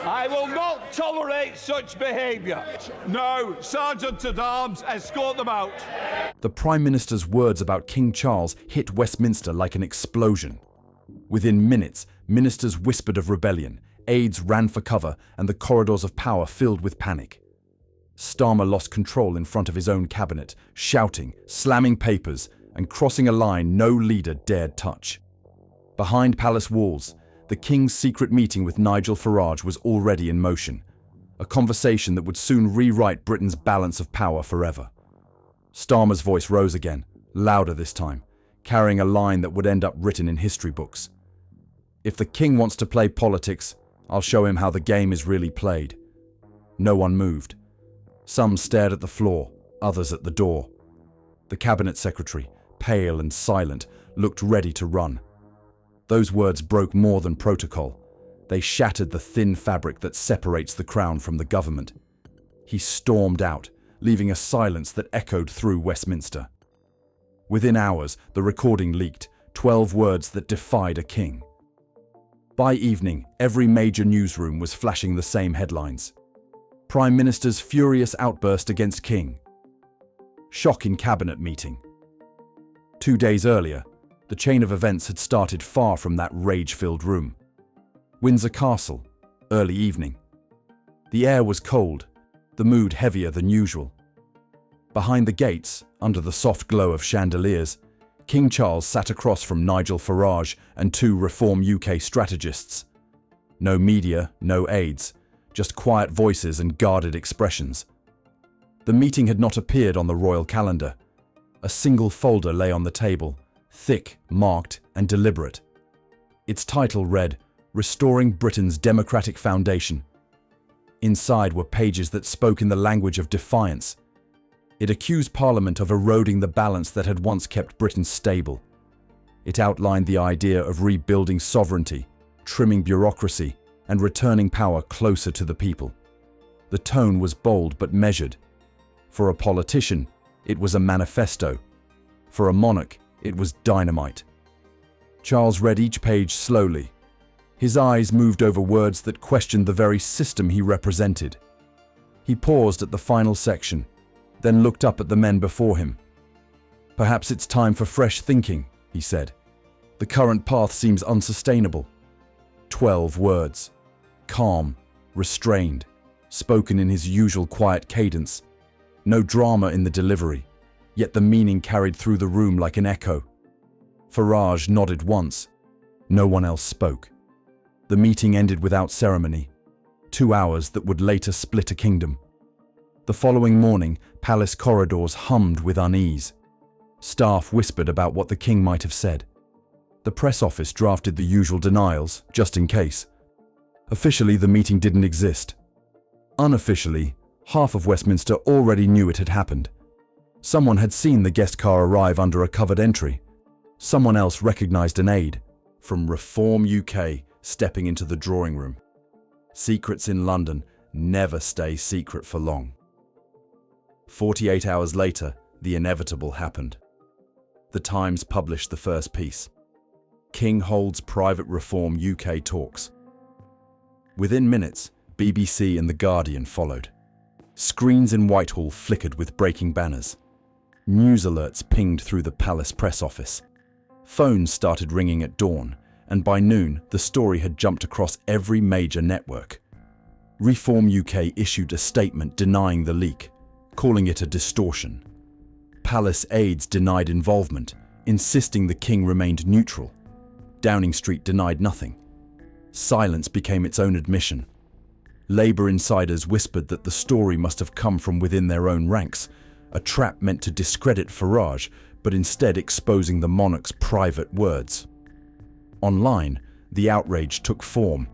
I will not tolerate such behaviour. No, Sergeant-at-Arms, escort them out. The Prime Minister's words about King Charles hit Westminster like an explosion. Within minutes, ministers whispered of rebellion, aides ran for cover, and the corridors of power filled with panic. Starmer lost control in front of his own cabinet, shouting, slamming papers, and crossing a line no leader dared touch. Behind palace walls, the King's secret meeting with Nigel Farage was already in motion, a conversation that would soon rewrite Britain's balance of power forever. Starmer's voice rose again, louder this time, carrying a line that would end up written in history books. "If the King wants to play politics, I'll show him how the game is really played." No one moved. Some stared at the floor, others at the door. The cabinet secretary, pale and silent, looked ready to run. Those words broke more than protocol. They shattered the thin fabric that separates the crown from the government. He stormed out, leaving a silence that echoed through Westminster. Within hours, the recording leaked, 12 words that defied a king. By evening, every major newsroom was flashing the same headlines. Prime Minister's furious outburst against King. Shock in cabinet meeting. 2 days earlier, the chain of events had started far from that rage-filled room. Windsor Castle, early evening. The air was cold, the mood heavier than usual. Behind the gates, under the soft glow of chandeliers, King Charles sat across from Nigel Farage and 2 Reform UK strategists. No media, no aides, just quiet voices and guarded expressions. The meeting had not appeared on the royal calendar. A single folder lay on the table, thick, marked, and deliberate. Its title read, "Restoring Britain's Democratic Foundation." Inside were pages that spoke in the language of defiance. It accused Parliament of eroding the balance that had once kept Britain stable. It outlined the idea of rebuilding sovereignty, trimming bureaucracy, and returning power closer to the people. The tone was bold but measured. For a politician, it was a manifesto. For a monarch, it was dynamite. Charles read each page slowly. His eyes moved over words that questioned the very system he represented. He paused at the final section, then looked up at the men before him. "Perhaps it's time for fresh thinking," he said. "The current path seems unsustainable." 12 words. Calm, restrained, spoken in his usual quiet cadence. No drama in the delivery, yet the meaning carried through the room like an echo. Farage nodded once. No one else spoke. The meeting ended without ceremony. 2 hours that would later split a kingdom. The following morning, palace corridors hummed with unease. Staff whispered about what the king might have said. The press office drafted the usual denials, just in case. Officially, the meeting didn't exist. Unofficially, half of Westminster already knew it had happened. Someone had seen the guest car arrive under a covered entry. Someone else recognized an aide from Reform UK stepping into the drawing room. Secrets in London never stay secret for long. 48 hours later, the inevitable happened. The Times published the first piece. King holds private Reform UK talks. Within minutes, BBC and The Guardian followed. Screens in Whitehall flickered with breaking banners. News alerts pinged through the palace press office. Phones started ringing at dawn, and by noon, the story had jumped across every major network. Reform UK issued a statement denying the leak, calling it a distortion. Palace aides denied involvement, insisting the king remained neutral. Downing Street denied nothing. Silence became its own admission. Labour insiders whispered that the story must have come from within their own ranks, a trap meant to discredit Farage, but instead exposing the monarch's private words. Online, the outrage took form.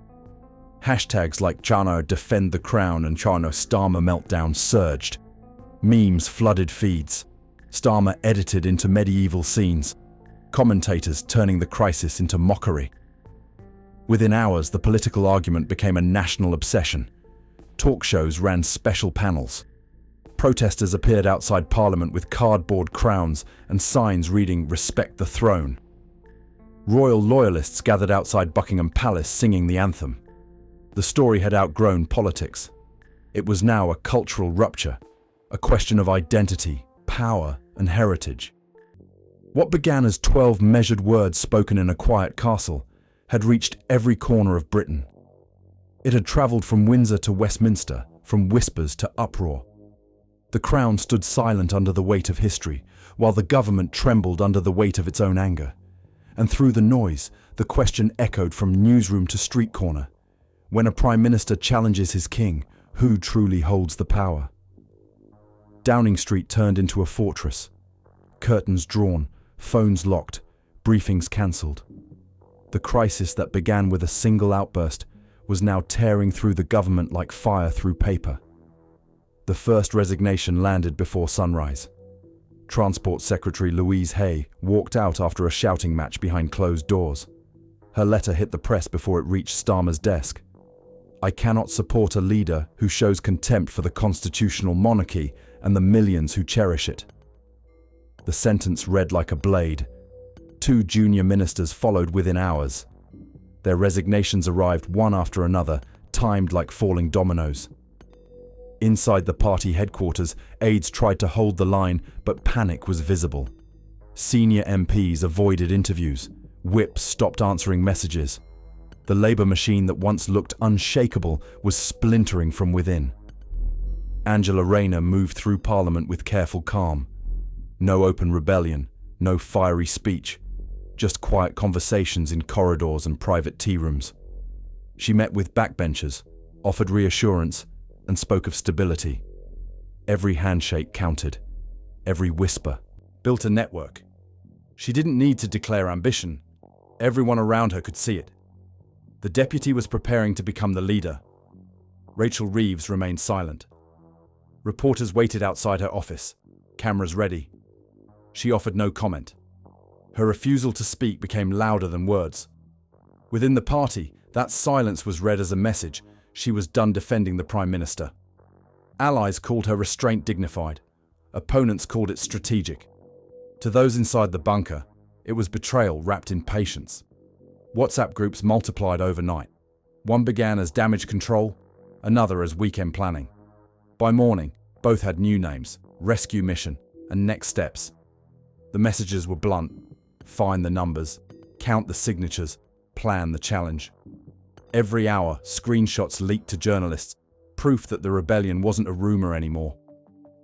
Hashtags like Chano defend the crown and Chano Starmer meltdown surged. Memes flooded feeds. Starmer edited into medieval scenes. Commentators turning the crisis into mockery. Within hours, the political argument became a national obsession. Talk shows ran special panels. Protesters appeared outside Parliament with cardboard crowns and signs reading "Respect the Throne." Royal loyalists gathered outside Buckingham Palace singing the anthem. The story had outgrown politics. It was now a cultural rupture, a question of identity, power, and heritage. What began as 12 measured words spoken in a quiet castle had reached every corner of Britain. It had travelled from Windsor to Westminster, from whispers to uproar. The Crown stood silent under the weight of history, while the government trembled under the weight of its own anger. And through the noise, the question echoed from newsroom to street corner. When a Prime Minister challenges his king, who truly holds the power? Downing Street turned into a fortress. Curtains drawn, phones locked, briefings cancelled. The crisis that began with a single outburst was now tearing through the government like fire through paper. The first resignation landed before sunrise. Transport Secretary Louise Hay walked out after a shouting match behind closed doors. Her letter hit the press before it reached Starmer's desk. I cannot support a leader who shows contempt for the constitutional monarchy and the millions who cherish it. The sentence read like a blade. 2 junior ministers followed within hours. Their resignations arrived one after another, timed like falling dominoes. Inside the party headquarters, aides tried to hold the line, but panic was visible. Senior MPs avoided interviews. Whips stopped answering messages. The Labour machine that once looked unshakable was splintering from within. Angela Rayner moved through Parliament with careful calm. No open rebellion, no fiery speech, just quiet conversations in corridors and private tea rooms. She met with backbenchers, offered reassurance, and spoke of stability. Every handshake counted. Every whisper. Built a network. She didn't need to declare ambition. Everyone around her could see it. The deputy was preparing to become the leader. Rachel Reeves remained silent. Reporters waited outside her office, cameras ready. She offered no comment. Her refusal to speak became louder than words. Within the party, that silence was read as a message. She was done defending the Prime Minister. Allies called her restraint dignified. Opponents called it strategic. To those inside the bunker, it was betrayal wrapped in patience. WhatsApp groups multiplied overnight. One began as damage control, another as weekend planning. By morning, both had new names, rescue mission, and next steps. The messages were blunt. Find the numbers, count the signatures, plan the challenge. Every hour, screenshots leaked to journalists, proof that the rebellion wasn't a rumor anymore.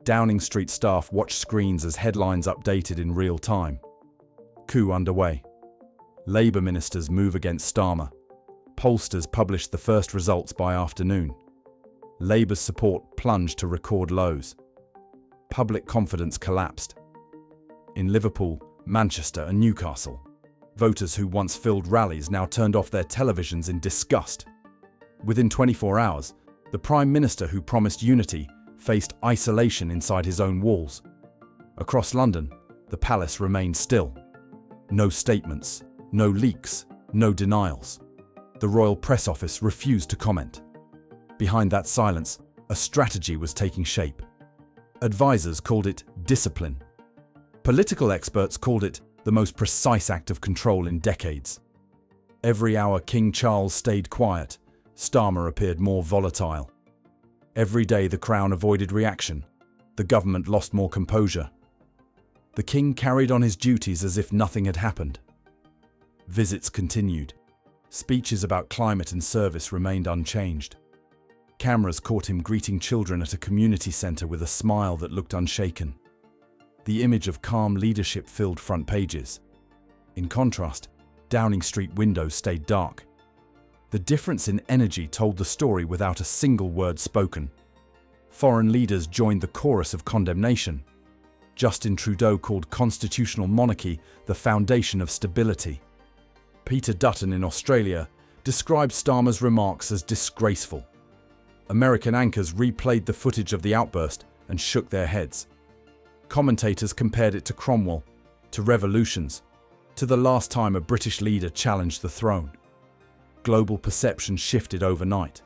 Downing Street staff watched screens as headlines updated in real time. Coup underway. Labour ministers move against Starmer. Pollsters published the first results by afternoon. Labour's support plunged to record lows. Public confidence collapsed. In Liverpool, Manchester and Newcastle, voters who once filled rallies now turned off their televisions in disgust. Within 24 hours, the Prime Minister who promised unity faced isolation inside his own walls. Across London, the palace remained still. No statements, no leaks, no denials. The Royal Press Office refused to comment. Behind that silence, a strategy was taking shape. Advisors called it discipline. Political experts called it the most precise act of control in decades. Every hour King Charles stayed quiet, Starmer appeared more volatile. Every day the Crown avoided reaction, the government lost more composure. The King carried on his duties as if nothing had happened. Visits continued. Speeches about climate and service remained unchanged. Cameras caught him greeting children at a community centre with a smile that looked unshaken. The image of calm leadership filled front pages. In contrast, Downing Street windows stayed dark. The difference in energy told the story without a single word spoken. Foreign leaders joined the chorus of condemnation. Justin Trudeau called constitutional monarchy the foundation of stability. Peter Dutton in Australia described Starmer's remarks as disgraceful. American anchors replayed the footage of the outburst and shook their heads. Commentators compared it to Cromwell, to revolutions, to the last time a British leader challenged the throne. Global perception shifted overnight.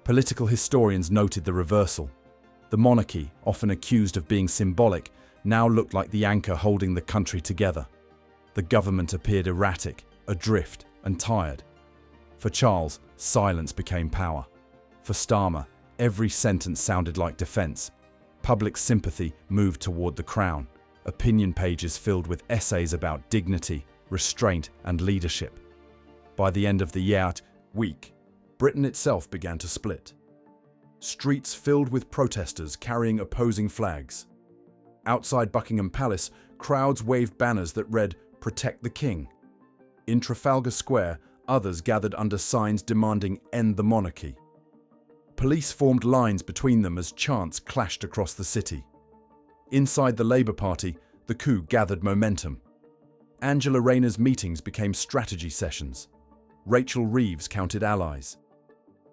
Political historians noted the reversal. The monarchy, often accused of being symbolic, now looked like the anchor holding the country together. The government appeared erratic, adrift, and tired. For Charles, silence became power. For Starmer, every sentence sounded like defense. Public sympathy moved toward the crown. Opinion pages filled with essays about dignity, restraint, and leadership. By the end of the week, Britain itself began to split. Streets filled with protesters carrying opposing flags. Outside Buckingham Palace, crowds waved banners that read, "Protect the King." In Trafalgar Square, others gathered under signs demanding "End the monarchy." Police formed lines between them as chants clashed across the city. Inside the Labour Party, the coup gathered momentum. Angela Rayner's meetings became strategy sessions. Rachel Reeves counted allies.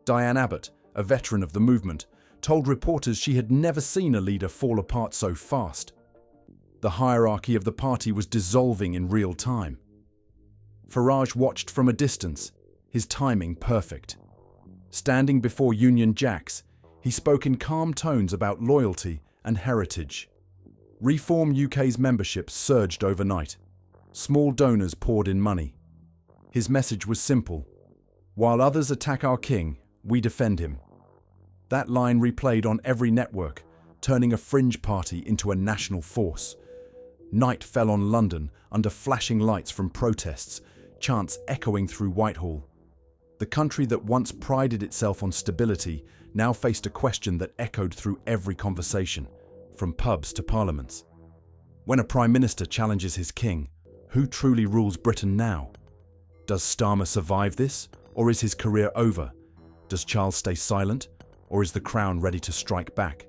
Diane Abbott, a veteran of the movement, told reporters she had never seen a leader fall apart so fast. The hierarchy of the party was dissolving in real time. Farage watched from a distance, his timing perfect. Standing before Union Jacks, he spoke in calm tones about loyalty and heritage. Reform UK's membership surged overnight. Small donors poured in money. His message was simple: while others attack our king, we defend him. That line replayed on every network, turning a fringe party into a national force. Night fell on London under flashing lights from protests, chants echoing through Whitehall. The country that once prided itself on stability now faced a question that echoed through every conversation, from pubs to parliaments. When a prime minister challenges his king, who truly rules Britain now? Does Starmer survive this, or is his career over? Does Charles stay silent, or is the crown ready to strike back?